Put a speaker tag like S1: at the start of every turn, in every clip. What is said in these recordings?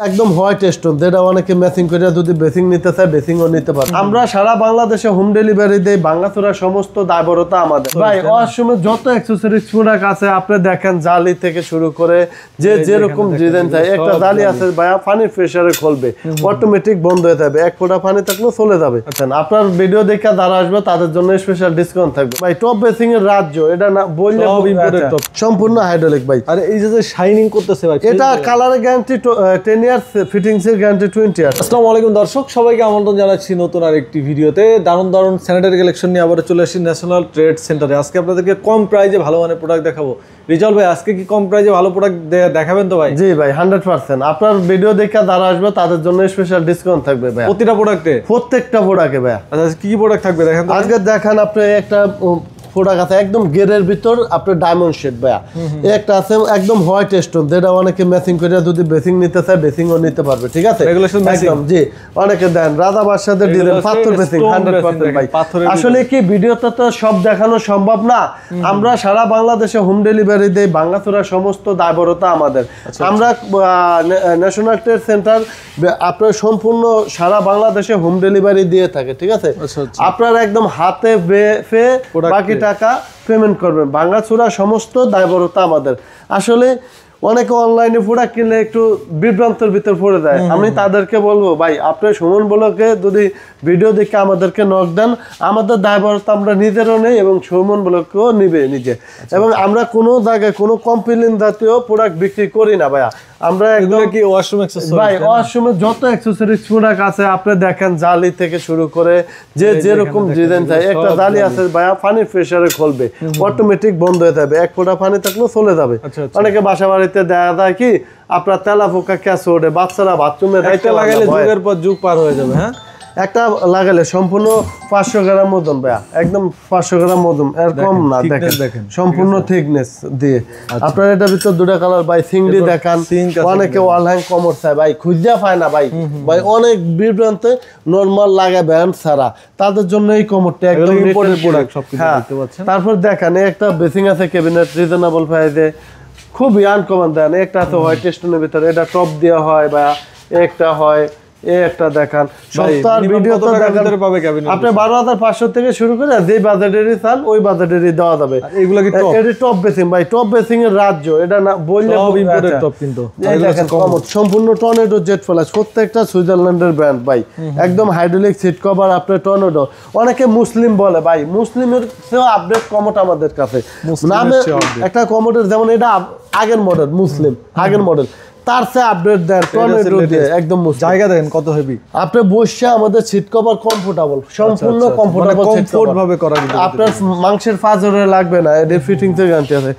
S1: একদম white stone যেটা অনেকে ম্যাচিং করে যদি বেসিং নিতে চায় বেসিংও নিতে পারে। আমরা সারা বাংলাদেশে হোম ডেলিভারি দেই, ভাঙাচোরা সমস্ত দায়বরতা আমাদের। ভাই অসময় যত অ্যাকসেসরিজ প্রোডাক্ট আছে আপনি দেখেন, জালি থেকে শুরু করে যে যেরকম ডিজাইন চাই। একটা জালি আছে ভাই পানির প্রেসারে খুলবে, অটোমেটিক বন্ধ হয়ে যাবে, এক ফোঁটা পানি থাকলেও চলে যাবে। আচ্ছা, আপনার ভিডিও দেখে যারা আসবে তাদের জন্য স্পেশাল ডিসকাউন্ট থাকবে। ভাই টপ বেসিং এর রাজ্য, এটা না বললে সম্পূর্ণ হাইড্রোলিক। ভাই
S2: আর এই যে শাইনিং করতেছে ভাই,
S1: এটা কালারের গ্যারান্টি 10 ইয়ার্স, ফিটিংস এর গ্যারান্টি 20 ইয়ার্স।
S2: আসসালামু আলাইকুম দর্শক, সবাইকে আমন্ত্রণ জানাচ্ছি নতুন আরেকটি ভিডিওতে। দারুণ দারুণ স্যানিটারি কালেকশন নিয়ে আবার চলে আসি ন্যাশনাল ট্রেড সেন্টারে। আজকে আপনাদেরকে কম প্রাইসে ভালো মানের প্রোডাক্ট দেখাবো। রিজাল ভাই, আজকে কি কম প্রাইসে ভালো প্রোডাক্ট দেখাবেন তো ভাই?
S1: জি ভাই, 100%। আপনার ভিডিও দেখে যারা আসবে তাদের জন্য স্পেশাল ডিসকাউন্ট থাকবে ভাই
S2: প্রতিটা প্রোডাক্টে,
S1: প্রত্যেকটা প্রোডাক্টে ভাই।
S2: আচ্ছা, কি কি প্রোডাক্ট থাকবে দেখেন
S1: আজকে দেখেন। আপনি একটা প্রোডাক্ট আছে একদম গেরের ভিতর, আপনার ডায়মন্ড শেড ভাইয়া। একটা আছে একদম হোয়াইট স্টোন, যেটা অনেকে ম্যাচিং করে যদি বেসিং নিতে চায় বেসিংও নিতে পারবে। ঠিক আছে, একদম। জি, অনেকে দেন রাজা বাদশাদের ডিজাইন পাথর বেসিং 100% ভাই। আসলে কি ভিডিওতে তো সব দেখানো সম্ভব না। আমরা সারা বাংলাদেশে হোম ডেলিভারি দেই, ভাঙাচোরা সমস্ত দায়বরতা আমাদের। আমরা ন্যাশনাল ট্রেড সেন্টার আপনার সম্পূর্ণ সারা বাংলাদেশে হোম ডেলিভারি দিয়ে থাকে। ঠিক আছে, আপনার একদম হাতে বেফে বাকি টাকা পেমেন্ট করবেন। ভাঙাচোরা সমস্ত দায়বরতা আমাদের। আসলে অনেকে অনলাইনে প্রোডাক্ট কিনলে একটু বিভ্রান্তের ভিতর পড়ে যায়। আমি তাদেরকে বলবো ভাই, আপনি সুমন ব্লগে যদি ভিডিও দেখে আমাদেরকে নক দেন, আমাদের দায়বরতা আমরা নিজেরও নেই এবং সুমন ব্লগকেও নিবে নিজে। এবং আমরা কোনো জায়গায় কোনো কমপ্লেন জাতীয় প্রোডাক্ট বিক্রি করি না ভাইয়া। আমরা একদম
S2: কি ওয়াশরুম অ্যাকসেসরিজ
S1: ভাই, ওয়াশরুমে যত অ্যাকসেসরিজ প্রোডাক্ট আছে আপনি দেখেন, জালি থেকে শুরু করে যে যেরকম ডিজাইন চাই। একটা জালি আছে ভাইয়া পানির প্রেসারে খুলবে, অটোমেটিক বন্ধ হয়ে যাবে, এক ফোঁটা পানি থাকলেও চলে যাবে। অনেকে বাসা বাড়িতে দেখা যায় কি আপনার তেলা পোকা ক্যাসে ওঠে, বাচ্চারা বাথরুমে
S2: লাগাইলে যুগের পর যুগ পার হয়ে যাবে। হ্যাঁ,
S1: একটা লাগালে সম্পূর্ণ 500 গ্রাম ওজন ভাইয়া, একদম 500 গ্রাম ওজন, এরকম না। দেখেন সম্পূর্ণ থিকনেস দিয়ে। আপনার এটার ভিতর দুটা কালার ভাই, সিঙ্গলি দেখান। অনেকে ওয়াল হ্যাং কমর চায় ভাই, খুঁজা পায় না ভাই। ভাই অনেক বিভ্রান্তে নরমাল লাগে ব্যান্ড ছাড়া, তাদের জন্য এই কমরটা একদম ইম্পর্টেন্ট প্রোডাক্ট। তারপর দেখেন একটা বেসিং আছে ক্যাবিনেট, রিজনেবল প্রাইসে, খুবই আনকমন দেন। একটা আছে হোয়াইট স্টোনের ভিতরে, এটা টপ দেওয়া হয় বা একটা হয় একটা দেখান। সপ্তাহ ভিডিও তো আপনি 12,500 থেকে শুরু করে যে বাজেটেরই চান ওই বাজেটেরই দেওয়া যাবে।
S2: এগুলো কি
S1: এটা টপ বেসিং ভাই, টপ বেসিং এর রাজ্য। এটা না বললে
S2: টপ, কিন্তু
S1: সম্পূর্ণ টর্নেডো জেট ফ্লাশ, প্রত্যেকটা সুইজারল্যান্ডের ব্র্যান্ড ভাই। একদম হাইড্রোলিক সিট কভার, আপনার টর্নেডো। অনেকে মুসলিম বলে ভাই, মুসলিমের চেয়েও আপডেট কমোড আমাদের কাছে। নামে একটা কমোডের, যেমন এটা আগের মডেল, মুসলিম আগের মডেল, তার চেয়ে আপডেট দেন টর্নেডো দিয়ে একদম।
S2: জায়গা দেন কত হেভি,
S1: আপনি বসে আমাদের সিট কভার কমফোর্টেবল, সম্পূর্ণ কমফোর্টেবল
S2: কমফোর্ট ভাবে করা।
S1: আপনার মাংসের ফাজরে লাগবে না, এর ফিটিংস এর গ্যারান্টি আছে।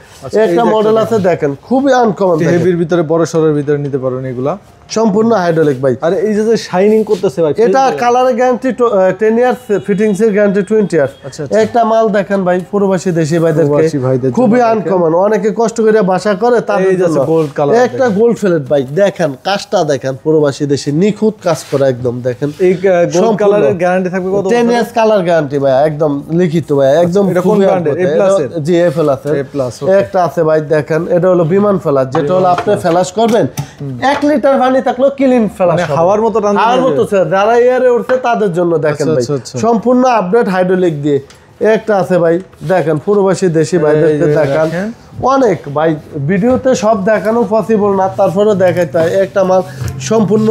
S1: একটা মডেল আছে দেখেন, খুবই আনকমন,
S2: হেভির ভিতরে বড় সরের ভিতরে নিতে পারেন এগুলা,
S1: সম্পূর্ণ হাইড্রোলিক ভাই।
S2: আর এই যে শাইনিং করতেছে ভাই,
S1: এটা কালারের গ্যারান্টি 10 ইয়ার্স, ফিটিংস এর গ্যারান্টি 20 ইয়ার্স। একটা মাল দেখেন ভাই, প্রবাসী দেশি ভাইদেরকে খুবই আনকমন, অনেকে কষ্ট করে বাসা করে, তাদের জন্য একটা গোল্ড ফিলেট ভাই। দেখেন কাজটা দেখেন, প্রবাসী দেশি নিখুঁত কাজ করা একদম। দেখেন
S2: এই গোল্ড কালারের গ্যারান্টি থাকবে কত?
S1: 10 ইয়ার্স কালার গ্যারান্টি ভাই, একদম লিখিত ভাই, একদম।
S2: এটা কোন ব্র্যান্ডের? এ প্লাস এর?
S1: জি, এ প্লাস এর। একটা আছে ভাই দেখেন, এটা হলো বিমান ফ্লাশ, যেটা হলো আপনি ফ্লাশ করবেন 1 লিটার পানি থাকলেও ক্লিন ফ্লাশ,
S2: হাওয়ার মতো
S1: হাওয়ার মতো। যারা এয়ারে উঠছে তাদের জন্য দেখেন ভাই, সম্পূর্ণ আপডেট হাইড্রোলিক দিয়ে। একটা আছে ভাই দেখেন, প্রবাসী দেশি ভাইদেরকে দেখান। অনেক ভাই ভিডিওতে সব দেখানো পসিবল না, তারপরে দেখাইতে হয়। একটা মাল সম্পূর্ণ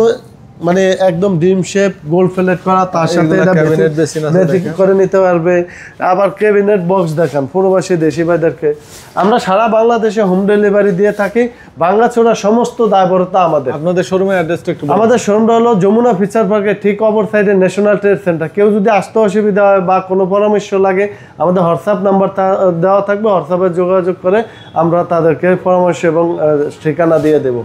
S1: মানে একদম ডিম শেপ, গোল্ড ফিলেট করা, তার সাথে এটা ম্যাজিক করে নিতে পারবে। আবার ক্যাবিনেট বক্স দেখান প্রবাসী দেশি ভাইদেরকে। আমরা সারা বাংলাদেশে হোম ডেলিভারি দিয়ে থাকি, ভাঙাচোরা সমস্ত দায়বরতা আমাদের।
S2: আপনাদের শোরুমের অ্যাড্রেসটা একটু?
S1: আমাদের শোরুমটা হলো যমুনা ফিচার পার্কের ঠিক অপর সাইডে ন্যাশনাল ট্রেড সেন্টার। কেউ যদি আসতে অসুবিধা হয় বা কোনো পরামর্শ লাগে, আমাদের হোয়াটসঅ্যাপ নাম্বার দেওয়া থাকবে, হোয়াটসঅ্যাপে যোগাযোগ করে আমরা তাদেরকে পরামর্শ এবং ঠিকানা দিয়ে দেবো।